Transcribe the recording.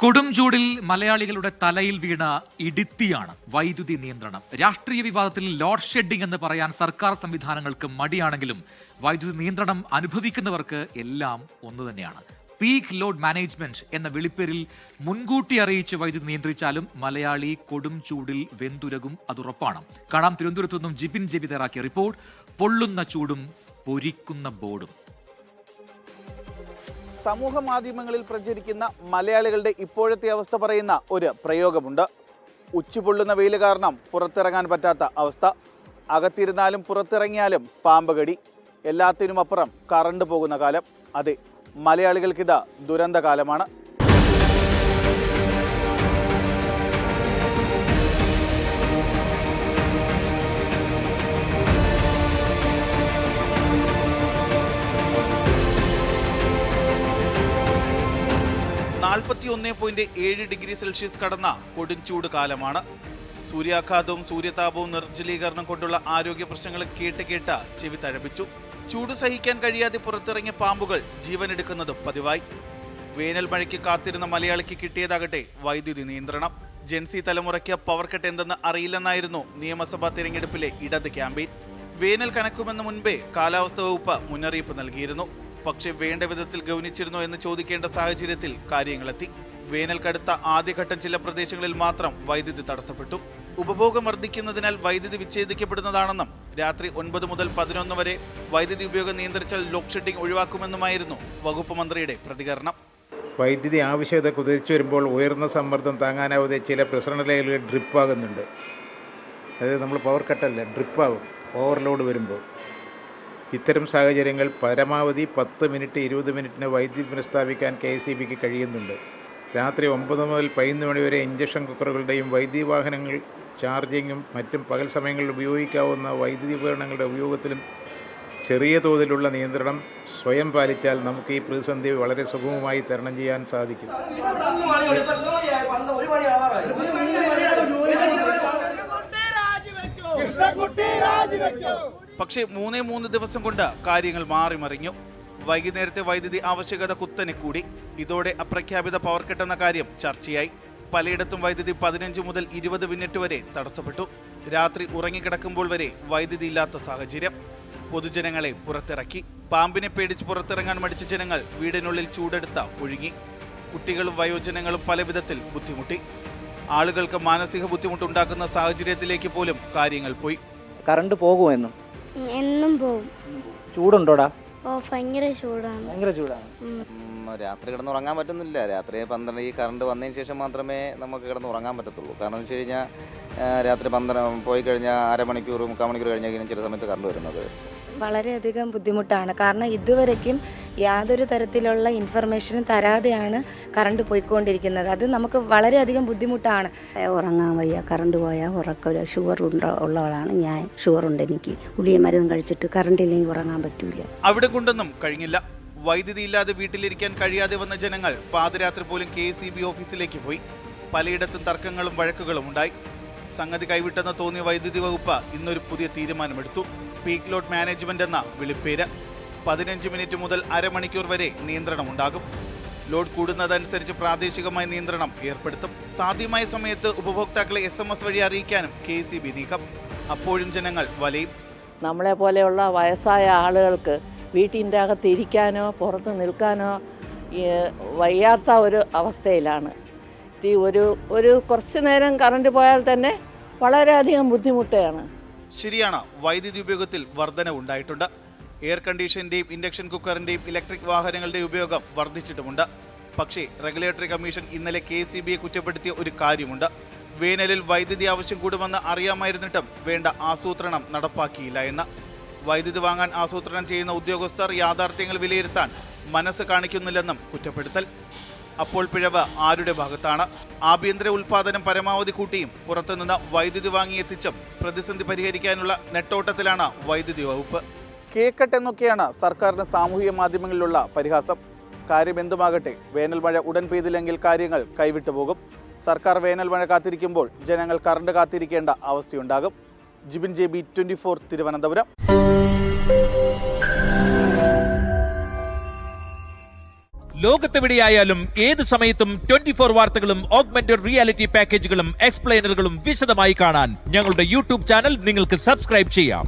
കൊടും ചൂടിൽ മലയാളികളുടെ തലയിൽ വീണ ഇടിത്തിയാണ് വൈദ്യുതി നിയന്ത്രണം. രാഷ്ട്രീയ വിവാദത്തിൽ ലോഡ് ഷെഡിംഗ് എന്ന് പറയാൻ സർക്കാർ സംവിധാനങ്ങൾക്ക് മടിയാണെങ്കിലും വൈദ്യുതി നിയന്ത്രണം അനുഭവിക്കുന്നവർക്ക് എല്ലാം ഒന്നു തന്നെയാണ്. പീക്ക് ലോഡ് മാനേജ്മെന്റ് എന്ന വിളിപ്പേരിൽ മുൻകൂട്ടി അറിയിച്ച് വൈദ്യുതി നിയന്ത്രിച്ചാലും മലയാളി കൊടും ചൂടിൽ വെന്തുരകും, അതുറപ്പാണ്. കാണാം തിരുവനന്തപുരത്തു നിന്നും ജിബിൻ ജെബി തയ്യാറാക്കിയ റിപ്പോർട്ട്. പൊള്ളുന്ന ചൂടും പൊരിക്കുന്ന ബോർഡും. സമൂഹ മാധ്യമങ്ങളിൽ പ്രചരിക്കുന്ന മലയാളികളുടെ ഇപ്പോഴത്തെ അവസ്ഥ പറയുന്ന ഒരു പ്രയോഗമുണ്ട്. ഉച്ചപൊള്ളുന്ന വെയിൽ കാരണം പുറത്തിറങ്ങാൻ പറ്റാത്ത അവസ്ഥ. അകത്തിരുന്നാലും പുറത്തിറങ്ങിയാലും പാമ്പ് കടി. എല്ലാത്തിനുമപ്പുറം കറണ്ട് പോകുന്ന കാലം. അതെ, മലയാളികൾക്കിത് ദുരന്തകാലമാണ്. -41.7 കടന്ന കൊടുംചൂട് കാലമാണ്. സൂര്യാഘാതവും സൂര്യതാപവും നിർജ്ജലീകരണം കൊണ്ടുള്ള ആരോഗ്യ പ്രശ്നങ്ങൾ കേട്ട് ചെവി തഴപ്പിച്ചു. ചൂട് സഹിക്കാൻ കഴിയാതെ പുറത്തിറങ്ങിയ പാമ്പുകൾ ജീവനെടുക്കുന്നതും പതിവായി. വേനൽ മഴയ്ക്ക് കാത്തിരുന്ന മലയാളിക്ക് കിട്ടിയതാകട്ടെ വൈദ്യുതി നിയന്ത്രണം. ജെൻസി തലമുറയ്ക്ക് പവർ കട്ട് എന്തെന്ന് അറിയില്ലെന്നായിരുന്നു നിയമസഭാ തിരഞ്ഞെടുപ്പിലെ ഇടത് ക്യാമ്പയിൻ. വേനൽ കനക്കുമെന്ന് മുൻപേ കാലാവസ്ഥാ വകുപ്പ് മുന്നറിയിപ്പ് നൽകിയിരുന്നു. പക്ഷേ വേണ്ട വിധത്തിൽ ഗൗനിച്ചിരുന്നോ എന്ന് ചോദിക്കേണ്ട സാഹചര്യത്തിൽ കാര്യങ്ങളെത്തി. വേനൽ കടുത്ത ആദ്യഘട്ടം ചില പ്രദേശങ്ങളിൽ മാത്രം വൈദ്യുതി തടസ്സപ്പെട്ടു. ഉപഭോഗം വർദ്ധിക്കുന്നതിനാൽ വൈദ്യുതി വിച്ഛേദിക്കപ്പെടുന്നതാണെന്നും രാത്രി 9 മുതൽ 11 വരെ വൈദ്യുതി ഉപയോഗം നിയന്ത്രിച്ചാൽ ലോഡ് ഷെഡിംഗ് ഒഴിവാക്കുമെന്നുമായിരുന്നു വകുപ്പ് മന്ത്രിയുടെ പ്രതികരണം. വൈദ്യുതി ആവശ്യകത കുതിച്ചു വരുമ്പോൾ ഉയർന്ന സമ്മർദ്ദം താങ്ങാനാവാതെ ചില പ്രസരണ ലൈനുകൾ ഡ്രിപ്പാകുന്നുണ്ട്. അതായത് നമ്മൾ പവർ കട്ടല്ല, ഡ്രിപ്പാകും ഓവർലോഡ് വരുമ്പോൾ. ഇത്തരം സാഹചര്യങ്ങൾ പരമാവധി 10 മിനിറ്റ് 20 മിനിറ്റിന് വൈദ്യുതി പുനഃസ്ഥാപിക്കാൻ KSEBക്ക് കഴിയുന്നുണ്ട്. രാത്രി 9 മുതൽ 11 മണി വരെ ഇഞ്ചക്ഷൻ കുക്കറുകളുടെയും വൈദ്യുതി വാഹനങ്ങൾ ചാർജിങ്ങും മറ്റും പകൽ സമയങ്ങളിൽ ഉപയോഗിക്കാവുന്ന വൈദ്യുതി ഉപകരണങ്ങളുടെ ഉപയോഗത്തിലും ചെറിയ തോതിലുള്ള നിയന്ത്രണം സ്വയം പാലിച്ചാൽ നമുക്ക് ഈ പ്രതിസന്ധി വളരെ സുഗമമായി തരണം ചെയ്യാൻ സാധിക്കും. പക്ഷേ 3 ദിവസം കൊണ്ട് കാര്യങ്ങൾ മാറിമറിഞ്ഞു. വൈകുന്നേരത്തെ വൈദ്യുതി ആവശ്യകത കുത്തനെ കൂടി. ഇതോടെ അപ്രഖ്യാപിത പവർ കട്ട് എന്ന കാര്യം ചർച്ചയായി. പലയിടത്തും വൈദ്യുതി 15 മുതൽ 20 മിനിറ്റ് വരെ തടസ്സപ്പെട്ടു. രാത്രി ഉറങ്ങിക്കിടക്കുമ്പോൾ വരെ വൈദ്യുതി ഇല്ലാത്ത സാഹചര്യം. പൊതുജനങ്ങളെ പുറത്തിറക്കി. പാമ്പിനെ പേടിച്ച് പുറത്തിറങ്ങാൻ മടിച്ച ജനങ്ങൾ വീടിനുള്ളിൽ ചൂടെടുത്ത ഒഴുകി. കുട്ടികളും വയോജനങ്ങളും പല വിധത്തിൽ ബുദ്ധിമുട്ടി. ആളുകൾക്ക് മാനസിക ബുദ്ധിമുട്ടുണ്ടാക്കുന്ന സാഹചര്യത്തിലേക്ക് പോലും കാര്യങ്ങൾ പോയി. കറണ്ട് പോകുമെന്നും എന്നും പോകും. ചൂടുണ്ടോടാ? ഭയങ്കര ചൂടാണ്. ഭയങ്കര ചൂടാണ്. രാത്രി കിടന്നുറങ്ങാൻ പറ്റുന്നില്ല. രാത്രി 12 ഈ കറണ്ട് വന്നതിന് ശേഷം മാത്രമേ നമുക്ക് കിടന്നുറങ്ങാൻ പറ്റത്തുള്ളൂ. കാരണം എന്ന് വെച്ച് കഴിഞ്ഞാൽ രാത്രി 12 പോയി കഴിഞ്ഞാൽ അരമണിക്കൂർ 3/4 മണിക്കൂർ കഴിഞ്ഞാൽ ചില സമയത്ത് കറണ്ട് വരുന്നത് വളരെയധികം ബുദ്ധിമുട്ടാണ്. കാരണം ഇതുവരയ്ക്കും യാതൊരു തരത്തിലുള്ള ഇൻഫർമേഷനും തരാതെയാണ് കറണ്ട് പോയിക്കൊണ്ടിരിക്കുന്നത്. അത് നമുക്ക് വളരെയധികം ബുദ്ധിമുട്ടാണ്. ഉറങ്ങാൻ വയ്യ, കറണ്ട് പോയാൽ ഉറക്കം. ഷുഗർ ഉള്ളവളാണ് ഞാൻ. ഷുഗറുണ്ട് എനിക്ക്. ഗുളിക മരുന്ന് കഴിച്ചിട്ട് കറണ്ട് ഇല്ലെങ്കിൽ ഉറങ്ങാൻ പറ്റൂല. അവിടെ കൊണ്ടൊന്നും കഴിഞ്ഞില്ല. വൈദ്യുതി ഇല്ലാതെ വീട്ടിലിരിക്കാൻ കഴിയാതെ വന്ന ജനങ്ങൾ പാതിരാത്രി പോലും KSEB ഓഫീസിലേക്ക് പോയി. പലയിടത്തും തർക്കങ്ങളും വഴക്കുകളും ഉണ്ടായി. സംഗതി കൈവിട്ടെന്ന് തോന്നിയ വൈദ്യുതി വകുപ്പ് ഇന്നൊരു പുതിയ തീരുമാനമെടുത്തു. പീക്ക് ലോഡ് മാനേജ്മെന്റ് എന്ന വിളിപ്പേര്. 15 മിനിറ്റ് മുതൽ അരമണിക്കൂർ വരെ നിയന്ത്രണം ഉണ്ടാകും. ലോഡ് കൂടുന്നതനുസരിച്ച് പ്രാദേശികമായി നിയന്ത്രണം ഏർപ്പെടുത്തും. സാധ്യമായ സമയത്ത് ഉപഭോക്താക്കളെ SMS വഴി അറിയിക്കാനും KSEB നീക്കം. അപ്പോഴും ജനങ്ങൾ വലയും. നമ്മളെ പോലെയുള്ള വയസ്സായ ആളുകൾക്ക് വീട്ടിൻ്റെ അകത്ത് ഇരിക്കാനോ പുറത്ത് നിൽക്കാനോ വയ്യാത്ത ഒരു അവസ്ഥയിലാണ്. ഒരു കുറച്ച് നേരം കറണ്ട് പോയാൽ തന്നെ വളരെയധികം ബുദ്ധിമുട്ടാണ്. ശരിയാണ്, വൈദ്യുതി ഉപയോഗത്തിൽ വർധന ഉണ്ടായിട്ടുണ്ട്. എയർ കണ്ടീഷൻ്റെയും ഇൻഡക്ഷൻ കുക്കറിൻ്റെയും ഇലക്ട്രിക് വാഹനങ്ങളുടെയും ഉപയോഗം വർദ്ധിച്ചിട്ടുമുണ്ട്. പക്ഷേ റെഗുലേറ്ററി കമ്മീഷൻ ഇന്നലെ KSEBയെ കുറ്റപ്പെടുത്തിയ ഒരു കാര്യമുണ്ട്. വേനലിൽ വൈദ്യുതി ആവശ്യം കൂടുമെന്ന് അറിയാമായിരുന്നിട്ടും വേണ്ട ആസൂത്രണം നടപ്പാക്കിയില്ല എന്ന്. വൈദ്യുതി വാങ്ങാൻ ആസൂത്രണം ചെയ്യുന്ന ഉദ്യോഗസ്ഥർ യാഥാർത്ഥ്യങ്ങൾ വിലയിരുത്താൻ മനസ്സ് കാണിക്കുന്നില്ലെന്നും കുറ്റപ്പെടുത്തൽ. അപ്പോൾ പിഴവ് ആരുടെ ഭാഗത്താണ്? ആഭ്യന്തര ഉൽപാദനം പരമാവധി കൂട്ടിയും പുറത്തുനിന്ന് വൈദ്യുതി വാങ്ങിയെത്തിച്ചും പ്രതിസന്ധി പരിഹരിക്കാനുള്ള നെട്ടോട്ടത്തിലാണ് വൈദ്യുതി വകുപ്പ്. കേക്കട്ട് എന്നൊക്കെയാണ് സർക്കാരിന് സാമൂഹിക മാധ്യമങ്ങളിലുള്ള പരിഹാസം. കാര്യം എന്തുമാകട്ടെ, വേനൽ മഴ ഉടൻ പെയ്തില്ലെങ്കിൽ കാര്യങ്ങൾ കൈവിട്ടു പോകും. സർക്കാർ വേനൽ മഴ കാത്തിരിക്കുമ്പോൾ ജനങ്ങൾ കറണ്ട് കാത്തിരിക്കേണ്ട അവസ്ഥയുണ്ടാകും. ജിബിൻ JB 24 തിരുവനന്തപുരം. ലോകത്തെവിടെയായാലും ഏത് സമയത്തും 24 വാർത്തകളും ഓഗ്മെന്റഡ് റിയാലിറ്റി പാക്കേജുകളും എക്സ്പ്ലെയിനറുകളും വിശദമായി കാണാൻ ഞങ്ങളുടെ യൂട്യൂബ് ചാനൽ നിങ്ങൾക്ക് സബ്സ്ക്രൈബ് ചെയ്യാം.